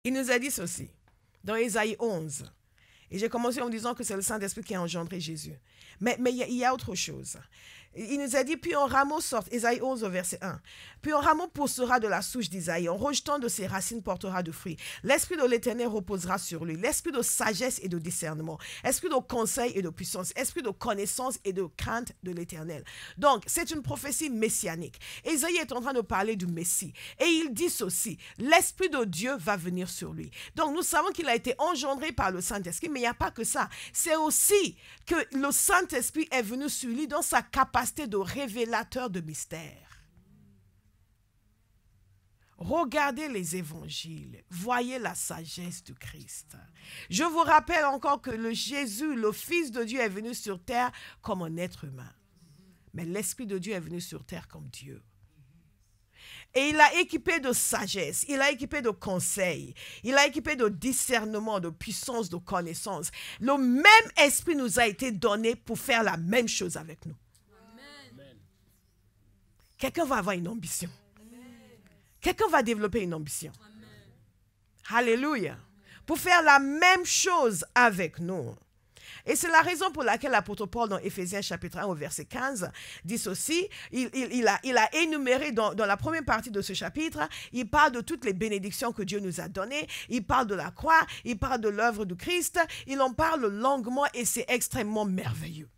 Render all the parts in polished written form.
Il nous a dit ceci, dans Ésaïe 11. Et j'ai commencé en disant que c'est le Saint-Esprit qui a engendré Jésus. Mais il y a autre chose. Il nous a dit, puis un rameau sort, Ésaïe 11 au verset 1. Puis un rameau poussera de la souche d'Isaïe, en rejetant de ses racines portera de fruits. L'Esprit de l'Éternel reposera sur lui, l'esprit de sagesse et de discernement, esprit de conseil et de puissance, esprit de connaissance et de crainte de l'Éternel. Donc, c'est une prophétie messianique. Ésaïe est en train de parler du Messie. Et il dit ceci, l'Esprit de Dieu va venir sur lui. Donc, nous savons qu'il a été engendré par le Saint-Esprit, mais il n'y a pas que ça. C'est aussi que le Saint-Esprit est venu sur lui dans sa capacité de révélateur de mystères. Regardez les évangiles, voyez la sagesse du Christ. Je vous rappelle encore que le Jésus, le Fils de Dieu, est venu sur terre comme un être humain. Mais l'Esprit de Dieu est venu sur terre comme Dieu. Et il l'a équipé de sagesse, il l'a équipé de conseil, il l'a équipé de discernement, de puissance, de connaissance. Le même esprit nous a été donné pour faire la même chose avec nous. Quelqu'un va avoir une ambition. Quelqu'un va développer une ambition. Alléluia. Pour faire la même chose avec nous. Et c'est la raison pour laquelle l'apôtre Paul dans Éphésiens chapitre 1 au verset 15 dit ceci, il a énuméré dans la première partie de ce chapitre, il parle de toutes les bénédictions que Dieu nous a données, il parle de la croix, il parle de l'œuvre du Christ, il en parle longuement et c'est extrêmement merveilleux.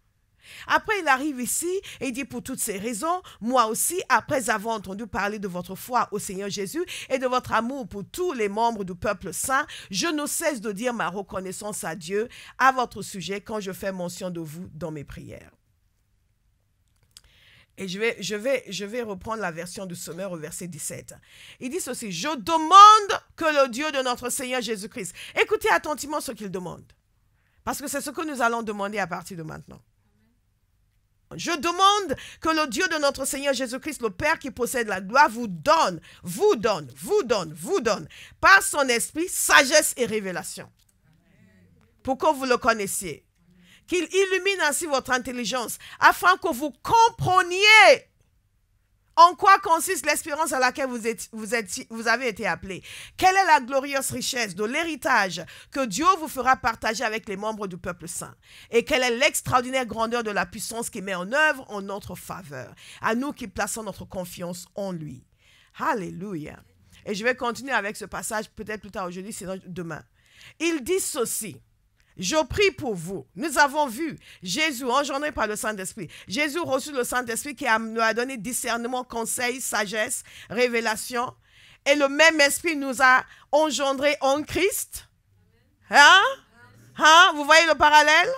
Après, il arrive ici et il dit pour toutes ces raisons, moi aussi, après avoir entendu parler de votre foi au Seigneur Jésus et de votre amour pour tous les membres du peuple saint, je ne cesse de dire ma reconnaissance à Dieu à votre sujet quand je fais mention de vous dans mes prières. Et je vais reprendre la version du Sommeur au verset 17. Il dit ceci, je demande que le Dieu de notre Seigneur Jésus-Christ, écoutez attentivement ce qu'il demande, parce que c'est ce que nous allons demander à partir de maintenant. Je demande que le Dieu de notre Seigneur Jésus-Christ, le Père qui possède la gloire, vous donne, par son esprit, sagesse et révélation. Pour que vous le connaissiez. Qu'il illumine ainsi votre intelligence, afin que vous compreniez en quoi consiste l'espérance à laquelle vous avez été appelés. Quelle est la glorieuse richesse de l'héritage que Dieu vous fera partager avec les membres du peuple saint? Et quelle est l'extraordinaire grandeur de la puissance qui met en œuvre en notre faveur, à nous qui plaçons notre confiance en lui. Alléluia. Et je vais continuer avec ce passage peut-être plus tard aujourd'hui, sinon demain. Il dit ceci. Je prie pour vous. Nous avons vu Jésus engendré par le Saint-Esprit. Jésus reçu le Saint-Esprit qui nous a donné discernement, conseil, sagesse, révélation. Et le même Esprit nous a engendrés en Christ. Vous voyez le parallèle?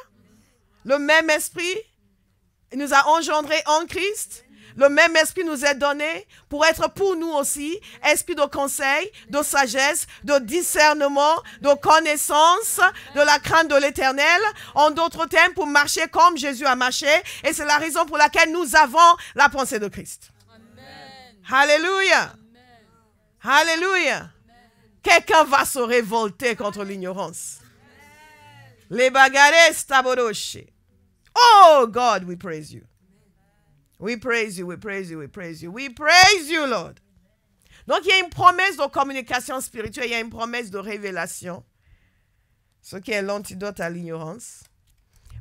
Le même Esprit nous a engendrés en Christ. Le même esprit nous est donné pour être pour nous aussi, esprit de conseil, de sagesse, de discernement, de connaissance, de la crainte de l'Éternel. En d'autres termes, pour marcher comme Jésus a marché. Et c'est la raison pour laquelle nous avons la pensée de Christ. Amen. Alléluia. Amen. Alléluia. Quelqu'un va se révolter contre l'ignorance. Les bagarres tabodoche. Oh God, we praise you. We praise you, we praise you, we praise you. We praise you, Lord. Donc, il y a une promesse de communication spirituelle, il y a une promesse de révélation, ce qui est l'antidote à l'ignorance.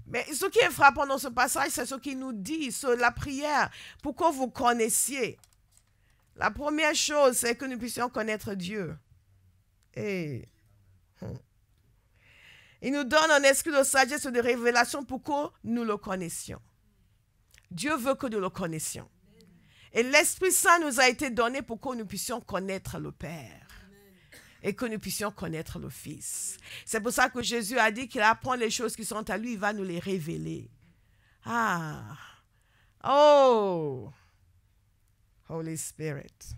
Mais ce qui est frappant dans ce passage, c'est ce qu'il nous dit, sur la prière, pour que vous connaissiez. La première chose, c'est que nous puissions connaître Dieu. Et il nous donne un esprit de sagesse et de révélation pour que nous le connaissions. Dieu veut que nous le connaissions. Et l'Esprit Saint nous a été donné pour que nous puissions connaître le Père. Et que nous puissions connaître le Fils. C'est pour ça que Jésus a dit qu'il apprend les choses qui sont à lui, il va nous les révéler. Oh! Holy Spirit.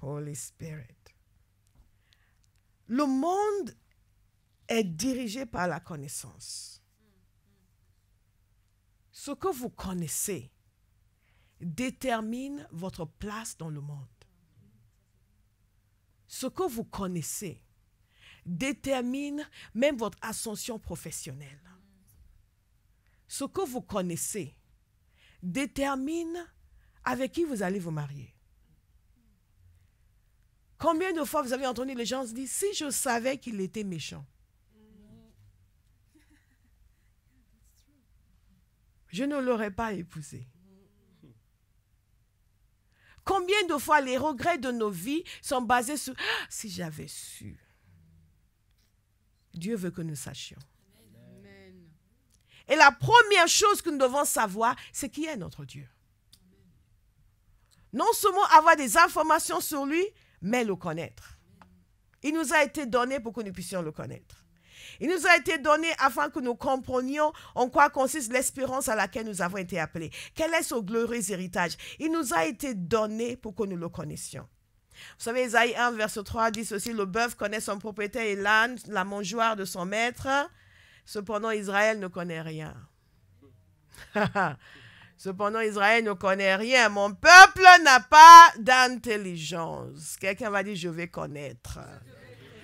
Holy Spirit. Le monde est dirigé par la connaissance. Ce que vous connaissez détermine votre place dans le monde. Ce que vous connaissez détermine même votre ascension professionnelle. Ce que vous connaissez détermine avec qui vous allez vous marier. Combien de fois vous avez entendu les gens se dire, si je savais qu'il était méchant, je ne l'aurais pas épousé. Combien de fois les regrets de nos vies sont basés sur « si j'avais su ». Dieu veut que nous sachions. Amen. Et la première chose que nous devons savoir, c'est qui est notre Dieu. Non seulement avoir des informations sur lui, mais le connaître. Il nous a été donné pour que nous puissions le connaître. Il nous a été donné afin que nous comprenions en quoi consiste l'espérance à laquelle nous avons été appelés. Quel est ce glorieux héritage? Il nous a été donné pour que nous le connaissions. Vous savez, Isaïe 1, verset 3 dit ceci, « Le bœuf connaît son propriétaire et l'âne, la mangeoire de son maître. Cependant, Israël ne connaît rien. » Cependant, Israël ne connaît rien. Mon peuple n'a pas d'intelligence. Quelqu'un va dire, je vais connaître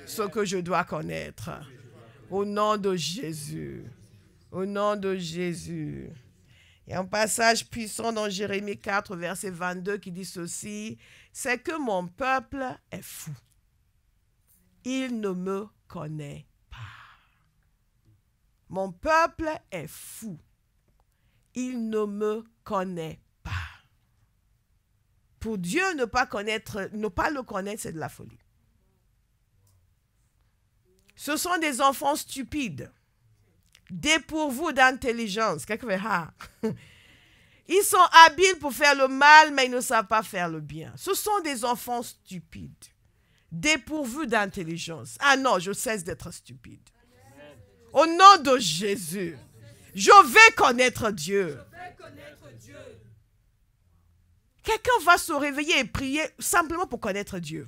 ce que je dois connaître. Au nom de Jésus. Au nom de Jésus. Il y a un passage puissant dans Jérémie 4, verset 22 qui dit ceci. C'est que mon peuple est fou. Il ne me connaît pas. Mon peuple est fou. Il ne me connaît pas. Pour Dieu, ne pas le connaître, c'est de la folie. Ce sont des enfants stupides, dépourvus d'intelligence. Quelqu'un fait, ah. Ils sont habiles pour faire le mal, mais ils ne savent pas faire le bien. Ce sont des enfants stupides, dépourvus d'intelligence. Ah non, je cesse d'être stupide. Au nom de Jésus, je vais connaître Dieu. Quelqu'un va se réveiller et prier simplement pour connaître Dieu.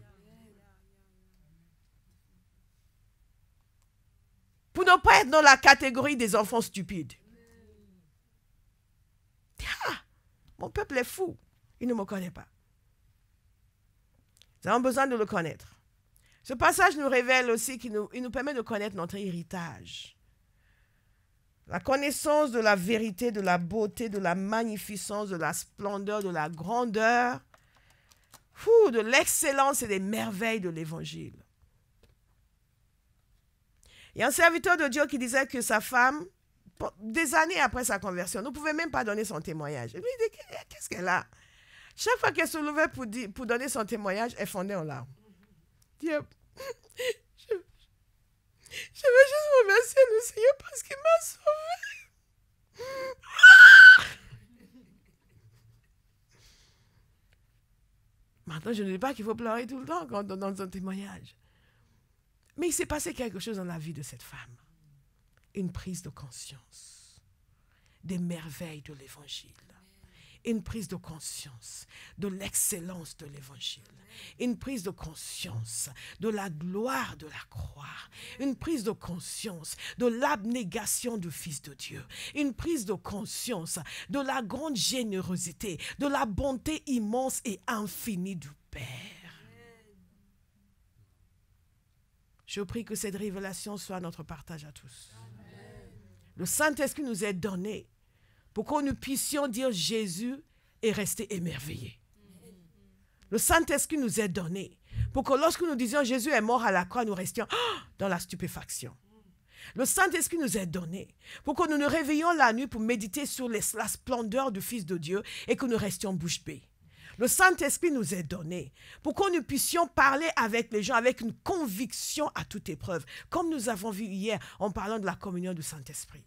Pour ne pas être dans la catégorie des enfants stupides. Ah, mon peuple est fou. Il ne me connaît pas. Nous avons besoin de le connaître. Ce passage nous révèle aussi qu'il nous permet de connaître notre héritage. La connaissance de la vérité, de la beauté, de la magnificence, de la splendeur, de la grandeur, de l'excellence et des merveilles de l'Évangile. Il y a un serviteur de Dieu qui disait que sa femme, des années après sa conversion, ne pouvait même pas donner son témoignage. Il lui dit, qu'est-ce qu'elle a? Chaque fois qu'elle se levait pour donner son témoignage, elle fondait en larmes. Dieu, je veux juste remercier le Seigneur parce qu'il m'a sauvée. Maintenant, je ne dis pas qu'il faut pleurer tout le temps quand on donne son témoignage. Mais il s'est passé quelque chose dans la vie de cette femme. Une prise de conscience des merveilles de l'Évangile. Une prise de conscience de l'excellence de l'Évangile. Une prise de conscience de la gloire de la croix. Une prise de conscience de l'abnégation du Fils de Dieu. Une prise de conscience de la grande générosité, de la bonté immense et infinie du Père. Je prie que cette révélation soit notre partage à tous. Amen. Le Saint-Esprit nous est donné pour que nous puissions dire Jésus et rester émerveillés. Le Saint-Esprit nous est donné pour que lorsque nous disions Jésus est mort à la croix, nous restions dans la stupéfaction. Le Saint-Esprit nous est donné pour que nous nous réveillions la nuit pour méditer sur la splendeur du Fils de Dieu et que nous restions bouche bée. Le Saint-Esprit nous est donné pour que nous puissions parler avec les gens avec une conviction à toute épreuve, comme nous avons vu hier en parlant de la communion du Saint-Esprit.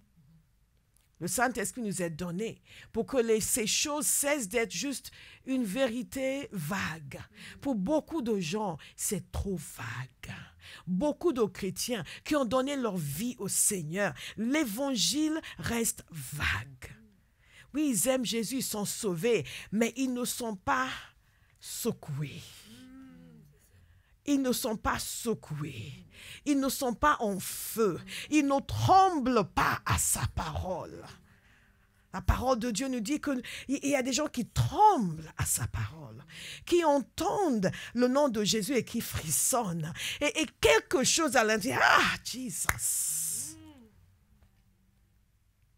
Le Saint-Esprit nous est donné pour que ces choses cessent d'être juste une vérité vague. Pour beaucoup de gens, c'est trop vague. Beaucoup de chrétiens qui ont donné leur vie au Seigneur, l'évangile reste vague. Oui, ils aiment Jésus, ils sont sauvés, mais ils ne sont pas secoués. Ils ne sont pas secoués. Ils ne sont pas en feu. Ils ne tremblent pas à sa parole. La parole de Dieu nous dit qu'il y a des gens qui tremblent à sa parole, qui entendent le nom de Jésus et qui frissonnent. Et quelque chose à l'intérieur, ah, Jesus.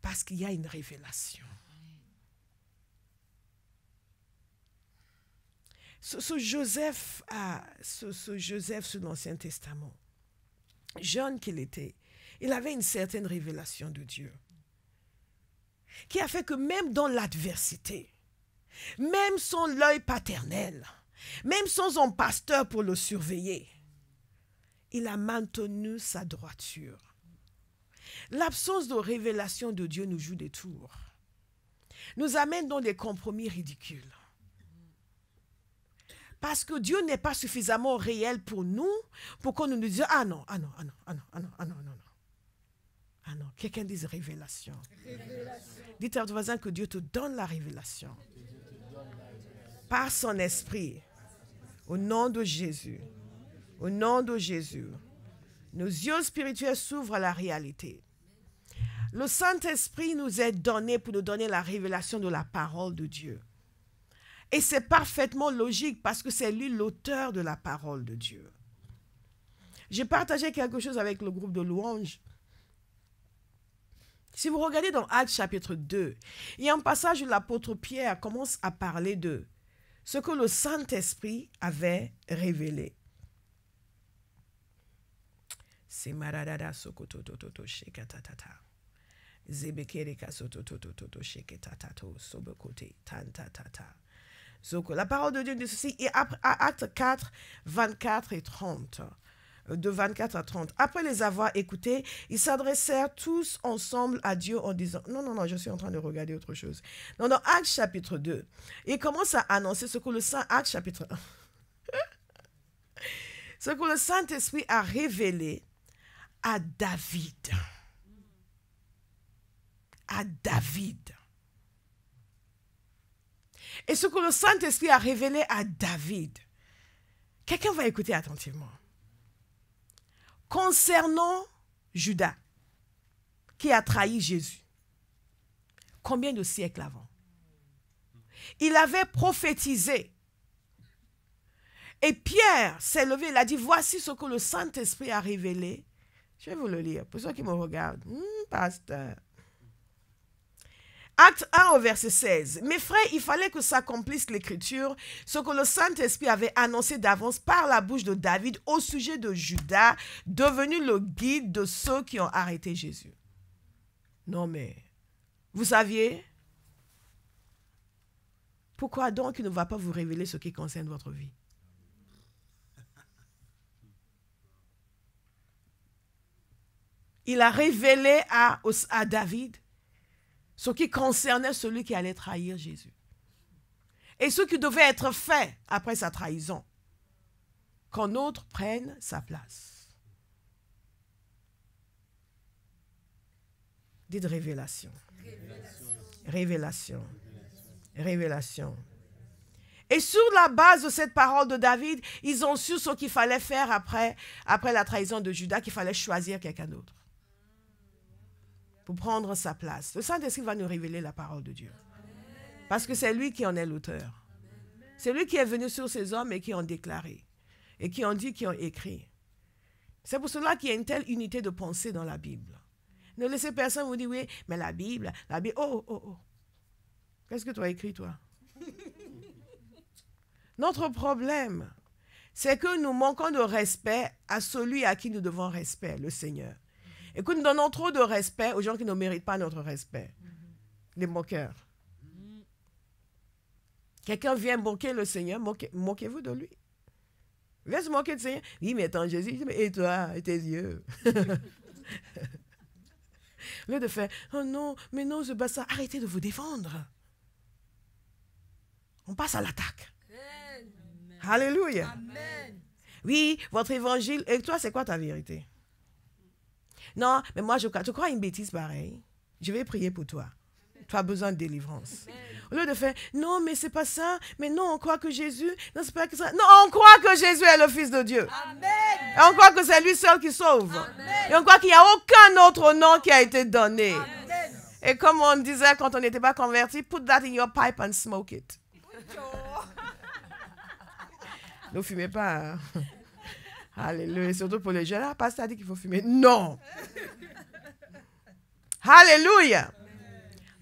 Parce qu'il y a une révélation. Ce Joseph sur l'Ancien Testament, jeune qu'il était, il avait une certaine révélation de Dieu qui a fait que même dans l'adversité, même sans l'œil paternel, même sans son pasteur pour le surveiller, il a maintenu sa droiture. L'absence de révélation de Dieu nous joue des tours, nous amène dans des compromis ridicules. Parce que Dieu n'est pas suffisamment réel pour nous, pour qu'on nous dise, ah non. Ah non, quelqu'un dise révélation. Dites à votre voisin que Dieu te donne la révélation. Par son esprit, au nom de Jésus, au nom de Jésus, nos yeux spirituels s'ouvrent à la réalité. Le Saint-Esprit nous est donné pour nous donner la révélation de la parole de Dieu. Et c'est parfaitement logique parce que c'est lui l'auteur de la parole de Dieu. J'ai partagé quelque chose avec le groupe de louanges. Si vous regardez dans Actes chapitre 2, il y a un passage où l'apôtre Pierre commence à parler de ce que le Saint-Esprit avait révélé. C'est Maradada Sokotototo Shekatatata. Zebekereka Sototototo Sheketatato Sobekote Tantatata. La parole de Dieu dit ceci, et à Actes 4, 24 et 30, de 24 à 30, après les avoir écoutés, ils s'adressèrent tous ensemble à Dieu en disant, non, je suis en train de regarder autre chose. Dans Actes chapitre 2, il commence à annoncer ce que le Actes chapitre 1, ce que le Saint-Esprit a révélé à David. À David. Et ce que le Saint-Esprit a révélé à David, quelqu'un va écouter attentivement. Concernant Judas, qui a trahi Jésus, combien de siècles avant? Il avait prophétisé. Et Pierre s'est levé, il a dit, voici ce que le Saint-Esprit a révélé. Je vais vous le lire, pour ceux qui me regardent. Pasteur. Acte 1 au verset 16. Mes frères, il fallait que s'accomplisse l'écriture, ce que le Saint-Esprit avait annoncé d'avance par la bouche de David au sujet de Judas, devenu le guide de ceux qui ont arrêté Jésus. Non mais, vous saviez? Pourquoi donc il ne va pas vous révéler ce qui concerne votre vie? Il a révélé à David ce qui concernait celui qui allait trahir Jésus. Et ce qui devait être fait après sa trahison. Qu'un autre prenne sa place. Dites révélation. Révélation. Révélation. Et sur la base de cette parole de David, ils ont su ce qu'il fallait faire après la trahison de Judas, qu'il fallait choisir quelqu'un d'autre pour prendre sa place. Le Saint-Esprit va nous révéler la parole de Dieu. Parce que c'est lui qui en est l'auteur. C'est lui qui est venu sur ces hommes et qui ont déclaré. Et qui ont dit, qui ont écrit. C'est pour cela qu'il y a une telle unité de pensée dans la Bible. Ne laissez personne vous dire, oui, mais la Bible, oh. Qu'est-ce que tu as écrit, toi? Notre problème, c'est que nous manquons de respect à celui à qui nous devons respect, le Seigneur. Et que nous donnons trop de respect aux gens qui ne méritent pas notre respect. Les moqueurs. Quelqu'un vient moquer le Seigneur, moquez-vous de lui. Viens se moquer du Seigneur. Oui, mais attends, Jésus, et toi, et tes yeux. Au lieu de faire, oh non, mais non, c'est pas ça. Arrêtez de vous défendre. On passe à l'attaque. Alléluia. Amen. Oui, votre évangile. Et toi, c'est quoi ta vérité? Non, mais moi, tu crois une bêtise pareille. Je vais prier pour toi. Tu as besoin de délivrance. Amen. Au lieu de faire, non, mais c'est pas ça. Mais non, on croit que Jésus. Non, c'est pas que ça. Non, on croit que Jésus est le Fils de Dieu. Amen. Et on croit que c'est lui seul qui sauve. Amen. Et on croit qu'il n'y a aucun autre nom qui a été donné. Amen. Et comme on disait quand on n'était pas converti, put that in your pipe and smoke it. Ne fumez pas. Hein? Alléluia. Surtout pour les jeunes. Ah, pasteur a dit qu'il faut fumer. Non. Alléluia.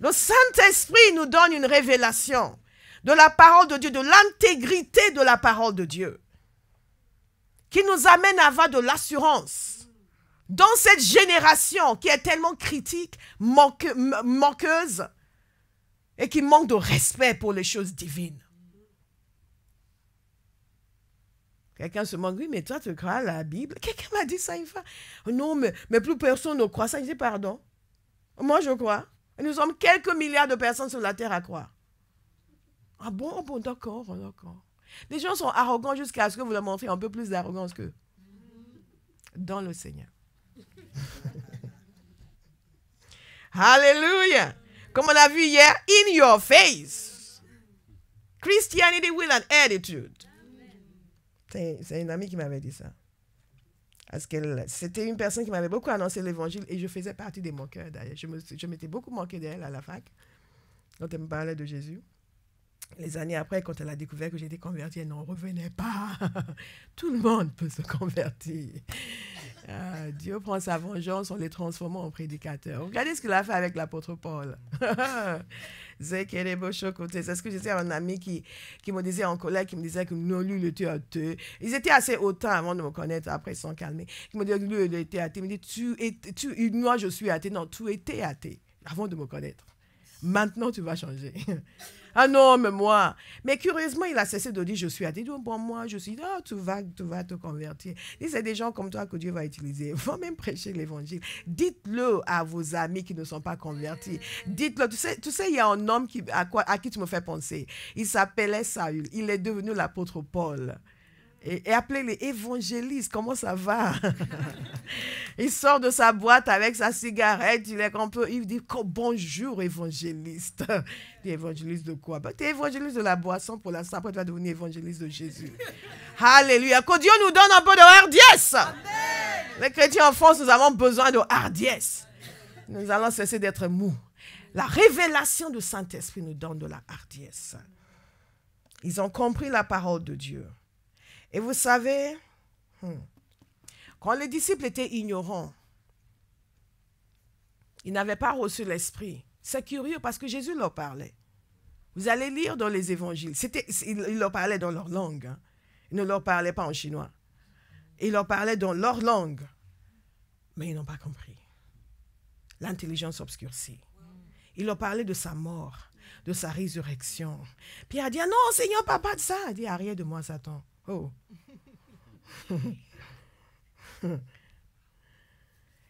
Le Saint-Esprit nous donne une révélation de la parole de Dieu, de l'intégrité de la parole de Dieu, qui nous amène à avoir de l'assurance dans cette génération qui est tellement critique, manqueuse, et qui manque de respect pour les choses divines. Quelqu'un se demande, oui, mais toi, tu crois à la Bible? Quelqu'un m'a dit ça une fois. Non, mais plus personne ne croit ça. Je dis, pardon. Moi, je crois. Et nous sommes quelques milliards de personnes sur la terre à croire. Ah bon, bon, d'accord, d'accord. Les gens sont arrogants jusqu'à ce que vous leur montrez un peu plus d'arrogance qu'eux. Dans le Seigneur. Alléluia. Comme on a vu hier, in your face. Christianity with an attitude. C'est une amie qui m'avait dit ça. Parce que c'était une personne qui m'avait beaucoup annoncé l'évangile et je faisais partie des moqueurs d'ailleurs. Je m'étais beaucoup moqué d'elle à la fac quand elle me parlait de Jésus. Les années après, quand elle a découvert que j'étais convertie, elle n'en revenait pas. Tout le monde peut se convertir. Dieu prend sa vengeance en les transformant en prédicateurs. Regardez ce qu'il a fait avec l'apôtre Paul. C'est ce que j'étais un ami qui me disait en colère, qui me disait que non, lui, il était athée. Ils étaient assez hautains avant de me connaître, après ils sont calmés. Qui me disait que lui, il était athée. Il me dit, moi, je suis athée. Non, tu étais athée avant de me connaître. Maintenant, tu vas changer. Ah non, mais moi. Mais curieusement, il a cessé de dire, je suis athée. Bon, moi, je suis, tu vas te convertir. C'est des gens comme toi que Dieu va utiliser. Il faut même prêcher l'évangile. Dites-le à vos amis qui ne sont pas convertis. Dites-le. Tu sais, il y a un homme à qui tu me fais penser. Il s'appelait Saül. Il est devenu l'apôtre Paul. Et appelez-les évangélistes. Comment ça va? Il sort de sa boîte avec sa cigarette. Il dit bonjour évangéliste. Il dit évangéliste de quoi? Tu es évangéliste de la boisson pour l'instant. Après tu vas devenir évangéliste de Jésus. Alléluia. Que Dieu nous donne un peu de hardiesse. Amen. Les chrétiens en France, nous avons besoin de hardiesse. Nous allons cesser d'être mous. La révélation du Saint-Esprit nous donne de la hardiesse. Ils ont compris la parole de Dieu. Et vous savez, quand les disciples étaient ignorants, ils n'avaient pas reçu l'Esprit. C'est curieux parce que Jésus leur parlait. Vous allez lire dans les évangiles. Il leur parlait dans leur langue. Hein. Il ne leur parlait pas en chinois. Il leur parlait dans leur langue. Mais ils n'ont pas compris. L'intelligence obscurcie. Il leur parlait de sa mort, de sa résurrection. Pierre a dit, ah non, Seigneur, pas de ça. Il dit, arrière de moi, Satan. Oh.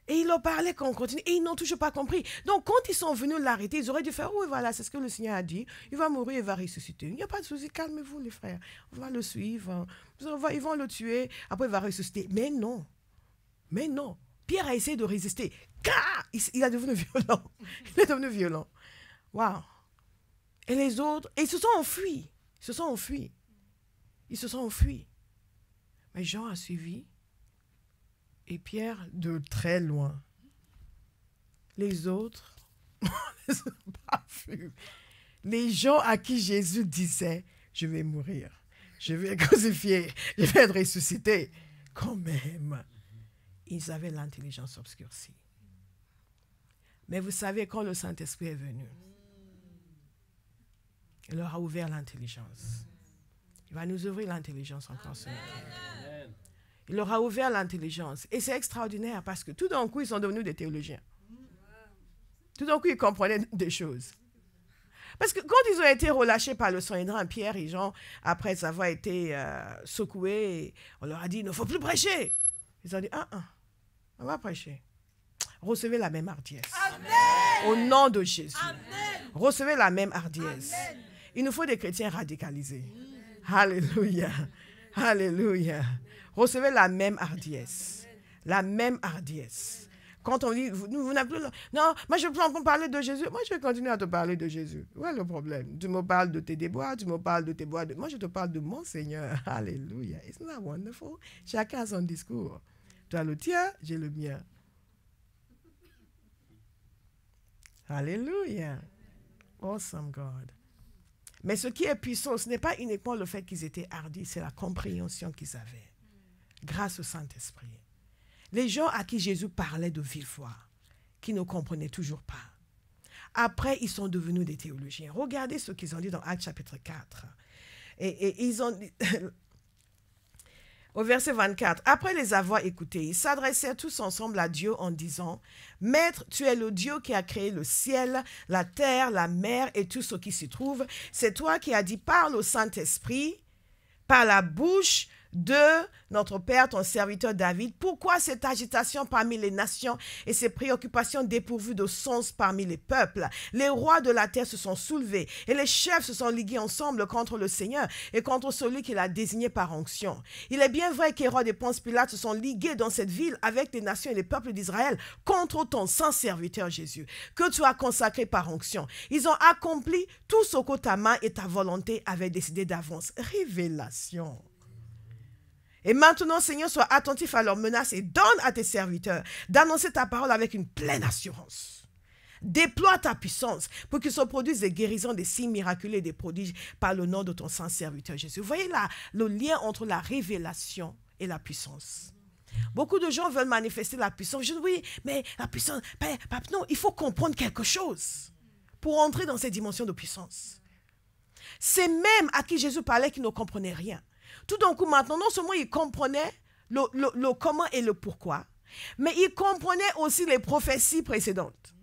Et il leur parlait qu'on continue. Et ils n'ont toujours pas compris. Donc, quand ils sont venus l'arrêter, ils auraient dû faire, oui, voilà, c'est ce que le Seigneur a dit. Il va mourir, il va ressusciter. Il n'y a pas de souci, calmez-vous, les frères. On va le suivre. Ils vont le tuer. Après, il va ressusciter. Mais non. Mais non. Pierre a essayé de résister. Car il est devenu violent. Il est devenu violent. Waouh. Et les autres, ils se sont enfuis. Ils se sont enfuis. Ils se sont enfuis. Mais Jean a suivi. Et Pierre de très loin. Les autres ne sont pas vus. Les gens à qui Jésus disait, je vais mourir, je vais être crucifié, je vais être ressuscité. Quand même, ils avaient l'intelligence obscurcie. Mais vous savez, quand le Saint-Esprit est venu, il leur a ouvert l'intelligence. Il va nous ouvrir l'intelligence encore ce matin. Il leur a ouvert l'intelligence. Et c'est extraordinaire parce que tout d'un coup, ils sont devenus des théologiens. Tout d'un coup, ils comprenaient des choses. Parce que quand ils ont été relâchés par le Sanhédrin, Pierre et Jean, après avoir été secoués, on leur a dit, il ne faut plus prêcher. Ils ont dit, on va prêcher. Recevez la même hardiesse. Amen. Au nom de Jésus. Amen. Recevez la même hardiesse. Amen. Il nous faut des chrétiens radicalisés. Alléluia. Alléluia. Recevez la même hardiesse. La même hardiesse. Quand on dit, vous n'avez plus... Non, moi je prends pour parler de Jésus. Moi je vais continuer à te parler de Jésus. Où est le problème? Tu me parles de tes déboires, tu me parles de tes bois. Moi je te parle de mon Seigneur. Alléluia. Isn't that wonderful? Chacun a son discours. Tu as le tien, j'ai le mien. Alléluia. Awesome God. Mais ce qui est puissant, ce n'est pas uniquement le fait qu'ils étaient hardis, c'est la compréhension qu'ils avaient. Grâce au Saint-Esprit. Les gens à qui Jésus parlait de vive voix, qui ne comprenaient toujours pas. Après, ils sont devenus des théologiens. Regardez ce qu'ils ont dit dans Actes chapitre 4. Et ils ont dit... Au verset 24, après les avoir écoutés, ils s'adressèrent tous ensemble à Dieu en disant, « Maître, tu es le Dieu qui a créé le ciel, la terre, la mer et tout ce qui s'y trouve. C'est toi qui as dit, parle au Saint-Esprit, par la bouche de notre Père, ton serviteur David. Pourquoi cette agitation parmi les nations et ces préoccupations dépourvues de sens parmi les peuples? Les rois de la terre se sont soulevés et les chefs se sont ligués ensemble contre le Seigneur et contre celui qu'il a désigné par onction. Il est bien vrai qu'Hérode et Ponce Pilate se sont ligués dans cette ville avec les nations et les peuples d'Israël contre ton saint serviteur Jésus, que tu as consacré par onction. Ils ont accompli tout ce que ta main et ta volonté avaient décidé d'avance. Révélation. Et maintenant, Seigneur, sois attentif à leurs menaces et donne à tes serviteurs d'annoncer ta parole avec une pleine assurance. Déploie ta puissance pour qu'il se produise des guérisons, des signes miraculeux et des prodiges par le nom de ton saint serviteur Jésus. Vous voyez là le lien entre la révélation et la puissance. Beaucoup de gens veulent manifester la puissance. Je dis oui, mais la puissance, non, il faut comprendre quelque chose pour entrer dans ces dimensions de puissance. C'est même à qui Jésus parlait qui ne comprenait rien. Tout d'un coup, maintenant, non seulement il comprenait le comment et le pourquoi, mais il comprenait aussi les prophéties précédentes.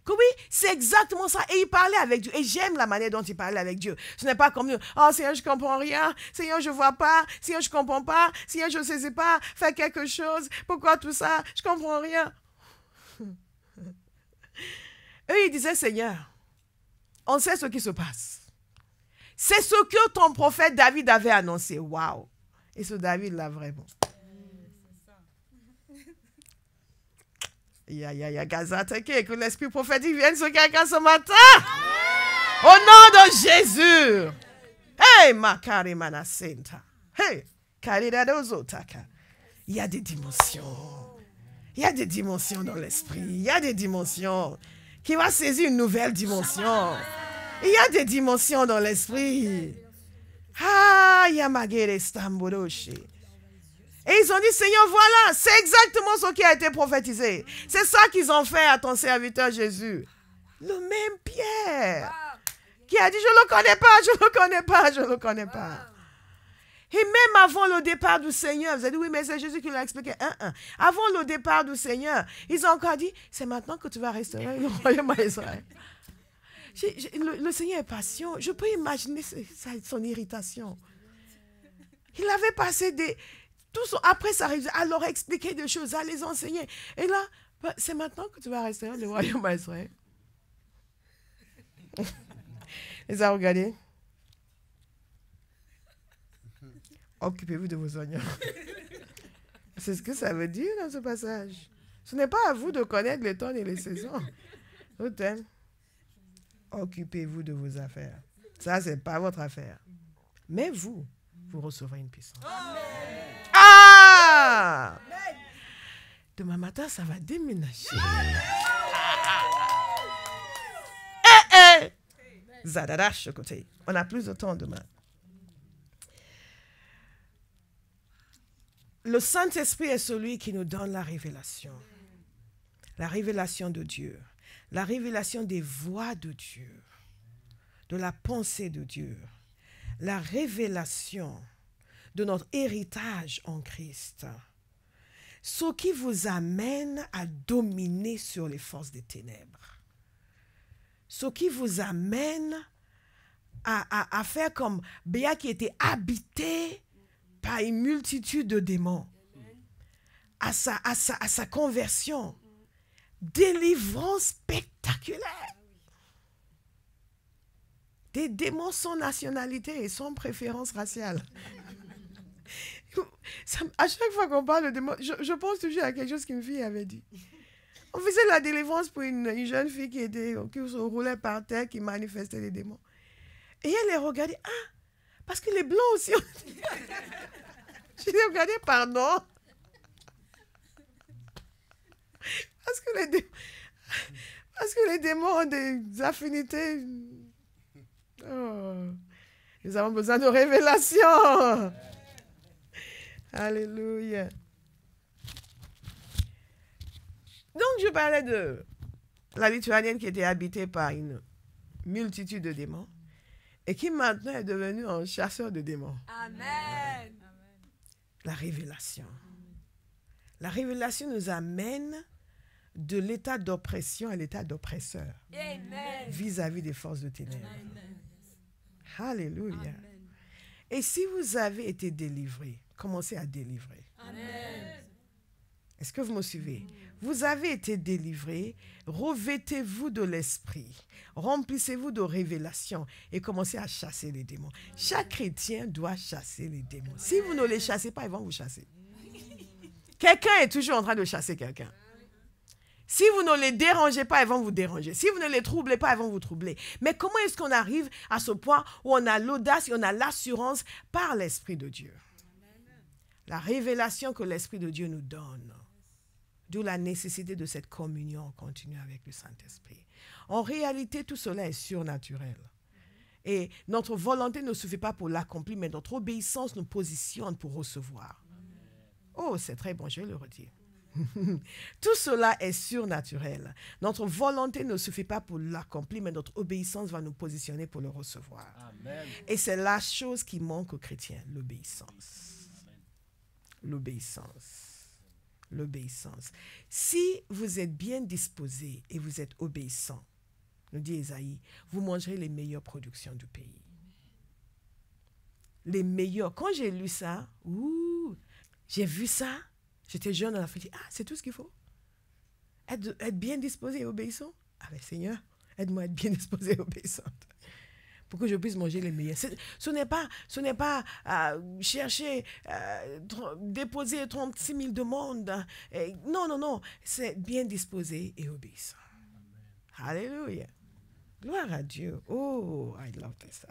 Que oui, c'est exactement ça. Et il parlait avec Dieu. Et j'aime la manière dont il parlait avec Dieu. Ce n'est pas comme nous. Oh Seigneur, je ne comprends rien. Seigneur, je ne vois pas. Seigneur, je ne comprends pas. Seigneur, je ne sais pas. Fais quelque chose. Pourquoi tout ça? Je ne comprends rien. Eux, ils disaient, Seigneur, on sait ce qui se passe. C'est ce que ton prophète David avait annoncé. Waouh! Et ce David-là, vraiment. Que l'esprit prophétique vienne sur quelqu'un ce matin. Au nom de Jésus. Hey, Makari Manasenta. Hey, Karidadozotaka. Il y a des dimensions. Il y a des dimensions dans l'esprit. Il y a des dimensions qui vont saisir une nouvelle dimension. Il y a des dimensions dans l'esprit. Ah, Yamagere Stamburoshi. Et ils ont dit, Seigneur, voilà, c'est exactement ce qui a été prophétisé. C'est ça qu'ils ont fait à ton serviteur Jésus. Le même Pierre qui a dit, je ne le connais pas, je ne le connais pas, je ne le connais pas. Et même avant le départ du Seigneur, vous avez dit, oui, mais c'est Jésus qui l'a expliqué. Avant le départ du Seigneur, ils ont encore dit, c'est maintenant que tu vas restaurer le royaume à Israël. Le Seigneur est patient. Je peux imaginer son irritation. Il avait passé des... Après ça, à leur expliquer des choses, à les enseigner. Et là, c'est maintenant que tu vas restaurer le royaume à Israël. Ils ont regardé. Occupez-vous de vos oignons. C'est ce que ça veut dire dans ce passage. Ce n'est pas à vous de connaître les temps et les saisons. Occupez-vous de vos affaires. Ça, ce n'est pas votre affaire. Mais vous recevrez une puissance. Ah! Demain matin, ça va déménager. Zadadash, côté. On a plus de temps demain. Le Saint-Esprit est celui qui nous donne la révélation. La révélation de Dieu. La révélation des voies de Dieu, de la pensée de Dieu, la révélation de notre héritage en Christ, ce qui vous amène à dominer sur les forces des ténèbres, ce qui vous amène à faire comme Béa qui était habité par une multitude de démons, à sa conversion. Délivrance spectaculaire. Des démons sans nationalité et sans préférence raciale. À chaque fois qu'on parle de démons, je pense toujours à quelque chose qu'une fille avait dit. On faisait la délivrance pour une jeune fille qui se roulait par terre, qui manifestait les démons. Et elle les regardait. Ah, parce que les blancs aussi. Je les regardais, pardon. Parce que les démons ont des affinités. Oh, nous avons besoin de révélation. Alléluia. Donc, je parlais de la Lituanienne qui était habitée par une multitude de démons et qui maintenant est devenue un chasseur de démons. Amen. La révélation. La révélation nous amène de l'état d'oppression à l'état d'oppresseur vis-à-vis des forces de ténèbres. Alléluia. Amen. Et si vous avez été délivré, commencez à délivrer. Amen. Est-ce que vous me suivez? Vous avez été délivré, revêtez-vous de l'esprit, remplissez-vous de révélation et commencez à chasser les démons. Chaque chrétien doit chasser les démons. Si vous ne les chassez pas, ils vont vous chasser. Quelqu'un est toujours en train de chasser quelqu'un. Si vous ne les dérangez pas, ils vont vous déranger. Si vous ne les troublez pas, ils vont vous troubler. Mais comment est-ce qu'on arrive à ce point où on a l'audace et on a l'assurance par l'Esprit de Dieu? La révélation que l'Esprit de Dieu nous donne. D'où la nécessité de cette communion continue avec le Saint-Esprit. En réalité, tout cela est surnaturel. Et notre volonté ne suffit pas pour l'accomplir, mais notre obéissance nous positionne pour recevoir. Oh, c'est très bon, je vais le redire. Tout cela est surnaturel. Notre volonté ne suffit pas pour l'accomplir, mais notre obéissance va nous positionner pour le recevoir. Amen. Et c'est la chose qui manque aux chrétiens, l'obéissance. L'obéissance. L'obéissance. Si vous êtes bien disposé et vous êtes obéissant, nous dit Ésaïe, vous mangerez les meilleures productions du pays. Les meilleures. Quand j'ai lu ça, j'ai vu ça, j'étais jeune, on a fait, c'est tout ce qu'il faut. Être bien disposé et obéissant. Ah ben Seigneur, aide-moi à être bien disposé et obéissante. Pour que je puisse manger les meilleurs. Ce n'est pas chercher, déposer 36 000 demandes. Non. C'est bien disposé et obéissant. Alléluia. Gloire à Dieu. Oh, I love this.